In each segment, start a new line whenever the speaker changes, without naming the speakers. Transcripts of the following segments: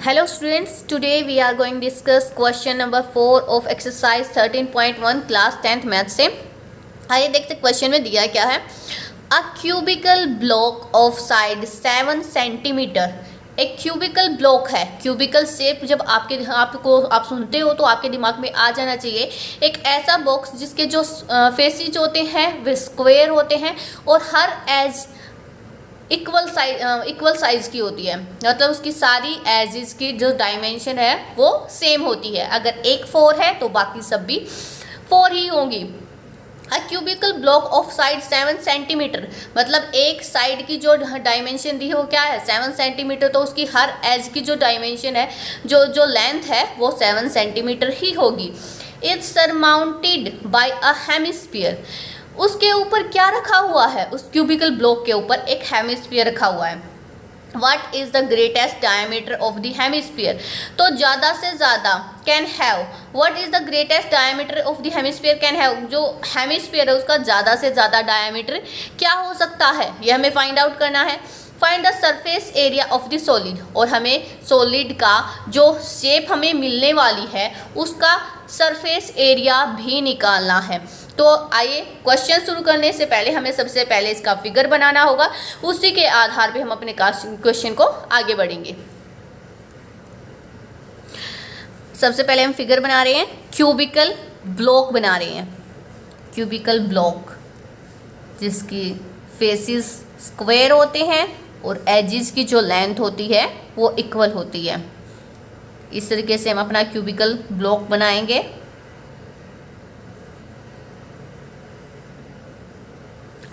Hello students, today we are going to discuss question number 4 of exercise 13.1 class 10th math से। आइए देखते question में दिया क्या है। A cubical block of side 7 centimetre. एक क्यूबिकल ब्लॉक है। क्यूबिकल शेप जब आप सुनते हो तो आपके दिमाग में आ जाना चाहिए एक ऐसा बॉक्स जिसके जो फेसिस होते हैं वे स्क्वायर होते हैं और हर एज इक्वल साइज की होती है, मतलब उसकी सारी एजेस की जो डायमेंशन है वो सेम होती है। अगर एक 4 है तो बाकी सब भी 4 ही होंगी। A cubical block of side 7 centimetre, मतलब एक साइड की जो डायमेंशन दी है वो क्या है 7 सेंटीमीटर, तो उसकी हर एज की जो डायमेंशन है जो लेंथ है वो 7 सेंटीमीटर ही होगी। It's surmounted bye a hemisphere. उसके ऊपर क्या रखा हुआ है, उस क्यूबिकल ब्लॉक के ऊपर एक हेमिस्फीयर रखा हुआ है। What is the greatest diameter of the hemisphere? तो ज़्यादा से ज़्यादा can have, what is the greatest diameter of the hemisphere can have, जो हेमिस्फीयर है उसका ज़्यादा से ज़्यादा डायमीटर क्या हो सकता है ये हमें फाइंड आउट करना है। Find the surface area of the solid, और हमें सॉलिड का जो शेप हमें मिलने वाली है उसका सरफेस एरिया भी निकालना है। तो आइए क्वेश्चन शुरू करने से पहले हमें सबसे पहले इसका फिगर बनाना होगा, उसी के आधार पे हम अपने क्वेश्चन को आगे बढ़ेंगे। सबसे पहले हम फिगर बना रहे हैं, क्यूबिकल ब्लॉक बना रहे हैं। क्यूबिकल ब्लॉक जिसकी फेसिस स्क्वायर होते हैं और एजिस की जो लेंथ होती है वो इक्वल होती है। इस तरीके से हम अपना क्यूबिकल ब्लॉक बनाएंगे।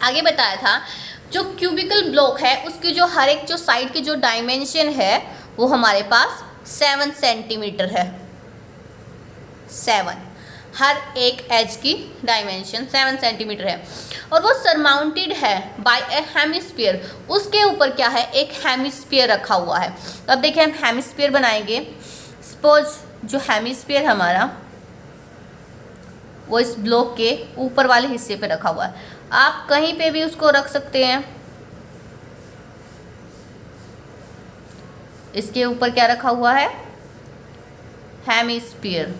आगे बताया था जो क्यूबिकल ब्लॉक है उसकी जो हर एक जो साइड की जो डायमेंशन है वो हमारे पास 7 सेंटीमीटर है। 7, हर एक एज की डायमेंशन 7 सेंटीमीटर है और वो सरमाउंटेड है बाय ए हेमिस्फीयर। उसके ऊपर क्या है, एक हेमिस्फीयर रखा हुआ है। अब देखिए हम हेमिस्फीयर बनाएंगे। सपोज जो हेमिस्फीयर हमारा वो इस ब्लॉक के ऊपर वाले हिस्से पे रखा हुआ है। आप कहीं पे भी उसको रख सकते हैं। इसके ऊपर क्या रखा हुआ है, हेमिस्फीयर।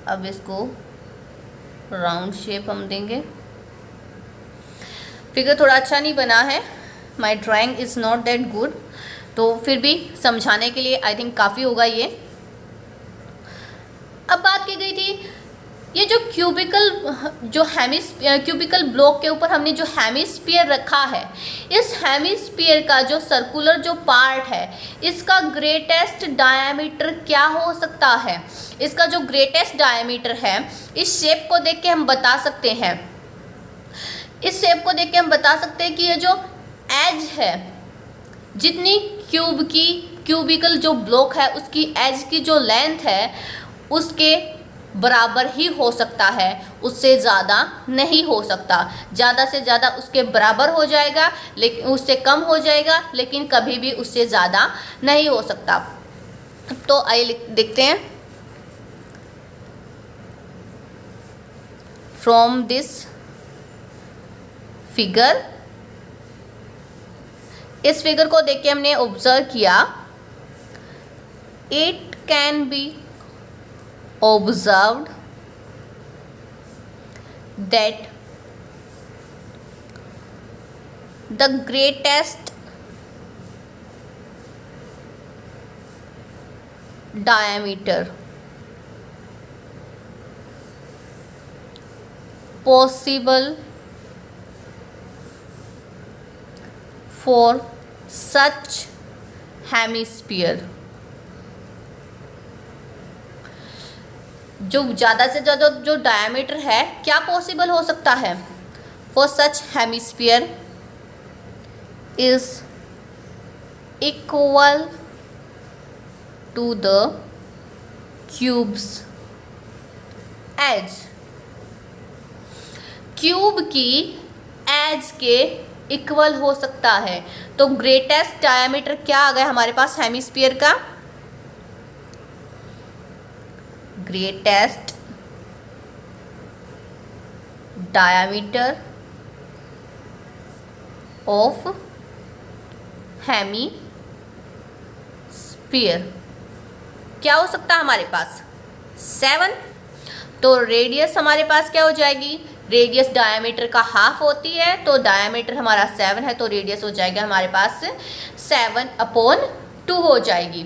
अब इसको राउंड शेप हम देंगे। फिगर थोड़ा अच्छा नहीं बना है, माई drawing is not that good, तो फिर भी समझाने के लिए आई थिंक काफ़ी होगा ये। अब बात की गई थी ये जो क्यूबिकल ब्लॉक के ऊपर हमने जो हेमिस्फीयर रखा है, इस हेमिस्फीयर का जो सर्कुलर जो पार्ट है इसका ग्रेटेस्ट डायमीटर क्या हो सकता है। इसका जो ग्रेटेस्ट डायमीटर है इस शेप को देख के हम बता सकते हैं। इस शेप को देख के हम बता सकते हैं कि ये जो एज है, जितनी क्यूबिकल जो ब्लॉक है उसकी एज की जो लेंथ है उसके बराबर ही हो सकता है, उससे ज़्यादा नहीं हो सकता। ज़्यादा से ज़्यादा उसके बराबर हो जाएगा, लेकिन उससे कम हो जाएगा, लेकिन कभी भी उससे ज़्यादा नहीं हो सकता। तो आइए देखते हैं। फ्रॉम दिस फिगर, इस फिगर को देख के हमने ऑब्जर्व किया, it can be observed that the greatest diameter possible for such hemisphere, जो ज़्यादा से ज़्यादा जो डायमीटर है क्या पॉसिबल हो सकता है, for such hemisphere is equal to the cubes edge. Cube की एज के इक्वल हो सकता है। तो ग्रेटेस्ट डायमीटर क्या आ गया हमारे पास हेमिस्फीयर का, ग्रेटेस्ट डायामीटर ऑफ हेमीस्फीयर क्या हो सकता है हमारे पास 7। तो रेडियस हमारे पास क्या हो जाएगी, रेडियस डायामीटर का हाफ होती है, तो डायामीटर हमारा 7 है, तो रेडियस हो जाएगा हमारे पास 7/2 हो जाएगी।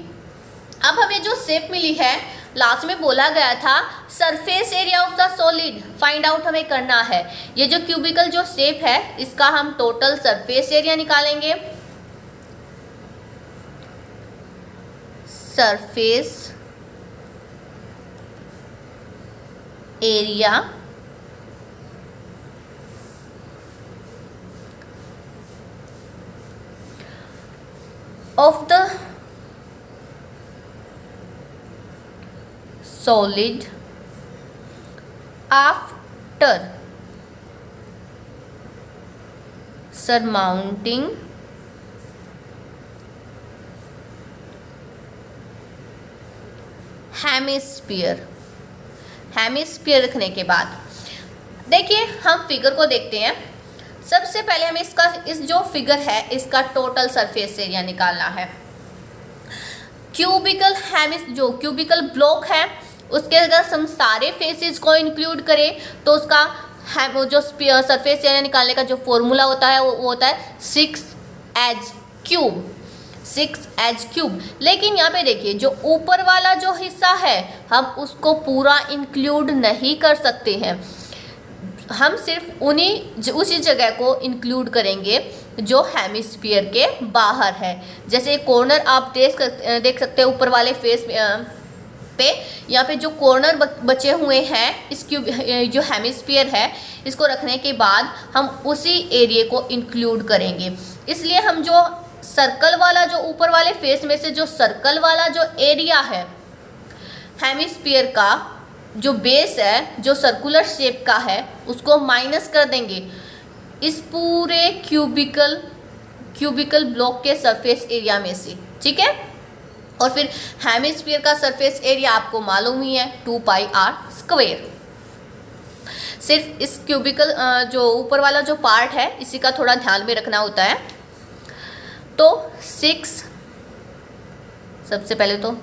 अब हमें जो शेप मिली है, लास्ट में बोला गया था surface area of the solid find out हमें करना है। ये जो क्यूबिकल जो शेप है इसका हम टोटल सरफेस एरिया निकालेंगे। Surface area of the solid after surmounting hemisphere रखने के बाद देखिए हम फिगर को देखते हैं। सबसे पहले हमें इसका इस जो फिगर है इसका टोटल सरफेस एरिया निकालना है। जो क्यूबिकल ब्लॉक है उसके अगर हम सारे फेसेस को इंक्लूड करें तो उसका जो सरफेस एरिया निकालने का जो फॉर्मूला होता है वो होता है 6h³। लेकिन यहाँ पे देखिए जो ऊपर वाला जो हिस्सा है हम उसको पूरा इंक्लूड नहीं कर सकते हैं, हम सिर्फ उसी जगह को इंक्लूड करेंगे जो हेमिस्फीयर के बाहर है। जैसे कॉर्नर आप देख सकते हैं ऊपर वाले फेस पे, यहाँ पे जो कॉर्नर बचे हुए हैं इस जो हेमिस्फीयर है इसको रखने के बाद हम उसी एरिया को इंक्लूड करेंगे। इसलिए हम जो सर्कल वाला जो ऊपर वाले फेस में से जो सर्कल वाला जो एरिया है हेमिस्फीयर का जो बेस है जो सर्कुलर शेप का है उसको माइनस कर देंगे इस पूरे क्यूबिकल ब्लॉक के सरफेस एरिया में से, ठीक है। और फिर हेमिस्फीयर का सरफेस एरिया आपको मालूम ही है 2πr²। सिर्फ इस क्यूबिकल जो ऊपर वाला जो पार्ट है इसी का थोड़ा ध्यान में रखना होता है। तो 6 सबसे पहले तो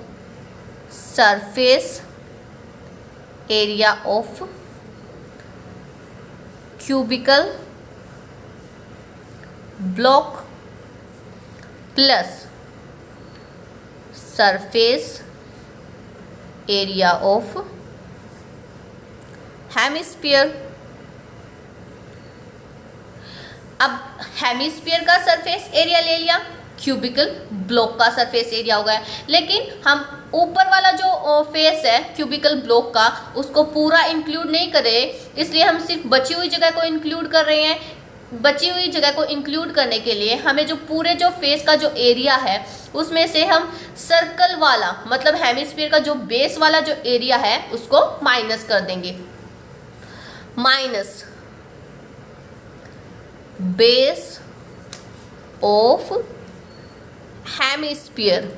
surface area of cubical block plus surface area of hemisphere. अब हेमिस्फीयर का सरफेस एरिया ले लिया, क्यूबिकल ब्लॉक का सरफेस एरिया हो गया, लेकिन हम ऊपर वाला जो फेस है क्यूबिकल ब्लॉक का उसको पूरा इंक्लूड नहीं कर रहे, इसलिए हम सिर्फ बची हुई जगह को इंक्लूड कर रहे हैं। बची हुई जगह को इंक्लूड करने के लिए हमें जो पूरे जो फेस का जो एरिया है उसमें से हम सर्कल वाला मतलब हेमिस्फीयर का जो बेस वाला जो एरिया है उसको माइनस कर देंगे। Minus base of hemisphere.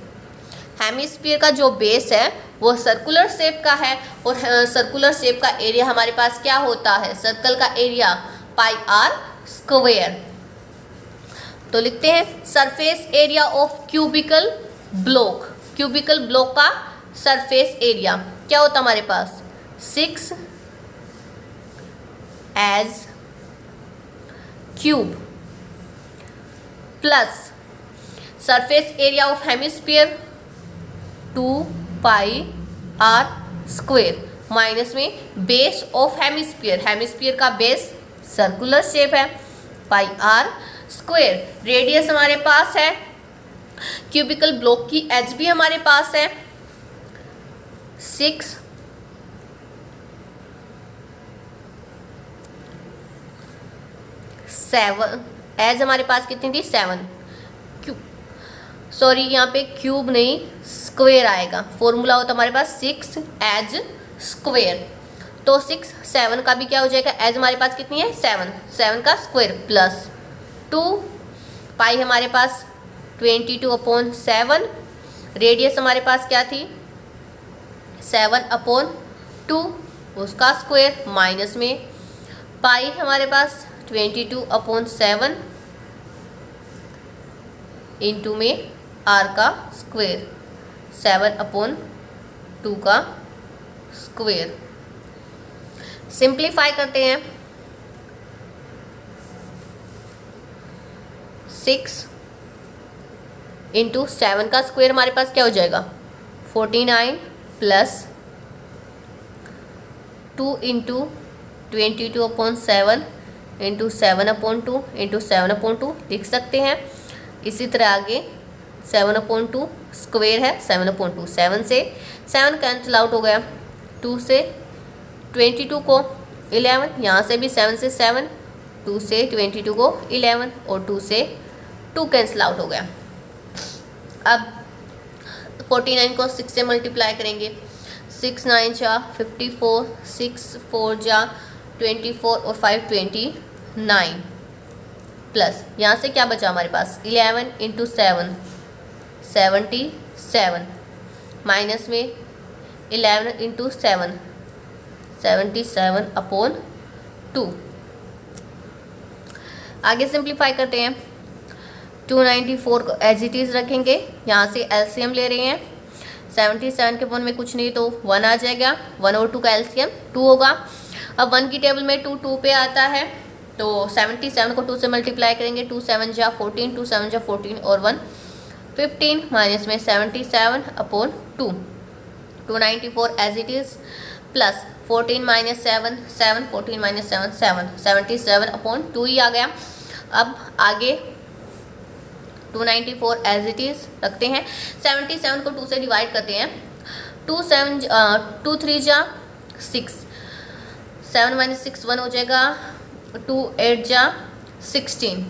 Hemisphere का जो बेस है वो सर्कुलर शेप का है और सर्कुलर शेप का एरिया हमारे पास क्या होता है, सर्कल का एरिया πr²। तो लिखते हैं surface area of cubical block. Cubical block का सरफेस एरिया क्या होता है हमारे पास 6h³ plus surface area of hemisphere 2πr² minus में बेस ऑफ हेमिस्फीयर। हेमिस्फीयर का बेस सर्कुलर शेप है πr²। रेडियस हमारे पास है क्यूबिकल ब्लॉक की, एज भी हमारे पास है 6 7 एज हमारे पास कितनी थी 7 क्यूब, सॉरी यहाँ पे क्यूब नहीं स्क्वायर आएगा। फॉर्मूला होता हमारे पास 6h²। तो 6 7 का भी क्या हो जाएगा, एज हमारे पास कितनी है 7 का स्क्वायर प्लस 2 पाई हमारे पास 22/7। रेडियस हमारे पास क्या थी 7/2 उसका स्क्वायर माइनस में पाई हमारे पास 22/7 इंटू में आर का स्क्वेयर 7/2 का स्क्वेयर। सिंप्लीफाई करते हैं। 6 इंटू 7 का स्क्वेयर हमारे पास क्या हो जाएगा 49 प्लस 2 इंटू 22/7 इंटू 7/2 इंटू 7/2 लिख सकते हैं। इसी तरह आगे 7/2 स्क्वेयर है 7/2, 7 से 7 कैंसिल आउट हो गया, 2 से 22 को 11, यहाँ से भी 7 से 7, 2 से 22 को 11 और 2 से 2 कैंसिल आउट हो गया। अब 49 को 6 से मल्टीप्लाई करेंगे, 6 9 जा 54, 6 4 जा 24 और 5 29 प्लस यहाँ से क्या बचा हमारे पास 11 इंटू 7 77 माइनस में 11 इंटू 7 77/2। आगे सिंप्लीफाई करते हैं। 294 को एज इट इज़ रखेंगे, यहाँ से एलसीएम ले रहे हैं। 77 के 1 में कुछ नहीं तो 1 आ जाएगा, 1 और 2 का एलसीएम 2 होगा। अब 1 की टेबल में 2 2 पे आता है तो 77 को 2 से मल्टीप्लाई करेंगे, 2 7 जा 14, 2 7 जा 14 और 1 15 माइनस में 77/2। 294 as it is plus 14 minus 7 7, 14 minus 7 7, 77/2 ही आ गया। अब आगे 294 एज इट इज़ रखते हैं। 77 को 2 से डिवाइड करते हैं, 2 3 जा 6, 7 माइनस 6 1 हो जाएगा, 2 8 जा 16,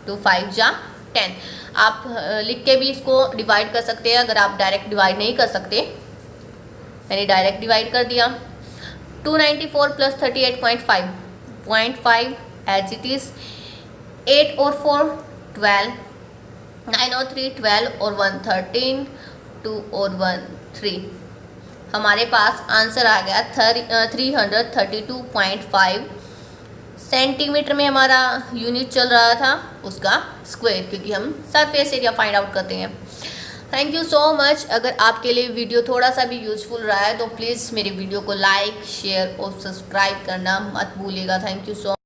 2 5 जा 10। आप लिख के भी इसको डिवाइड कर सकते हैं, अगर आप डायरेक्ट डिवाइड नहीं कर सकते। मैंने डायरेक्ट डिवाइड कर दिया। 294 प्लस 38.5 एज इट इज़, 8 और 4 12, 9 और 3 12 और 1 13, 2 और 1 3। हमारे पास आंसर आ गया 332.5 सेंटीमीटर में हमारा यूनिट चल रहा था उसका स्क्वायर, क्योंकि हम सरफेस एरिया फाइंड आउट करते हैं। Thank you so much. अगर आपके लिए वीडियो थोड़ा सा भी यूज़फुल रहा है तो प्लीज़ मेरे वीडियो को लाइक शेयर और सब्सक्राइब करना मत भूलिएगा। Thank you so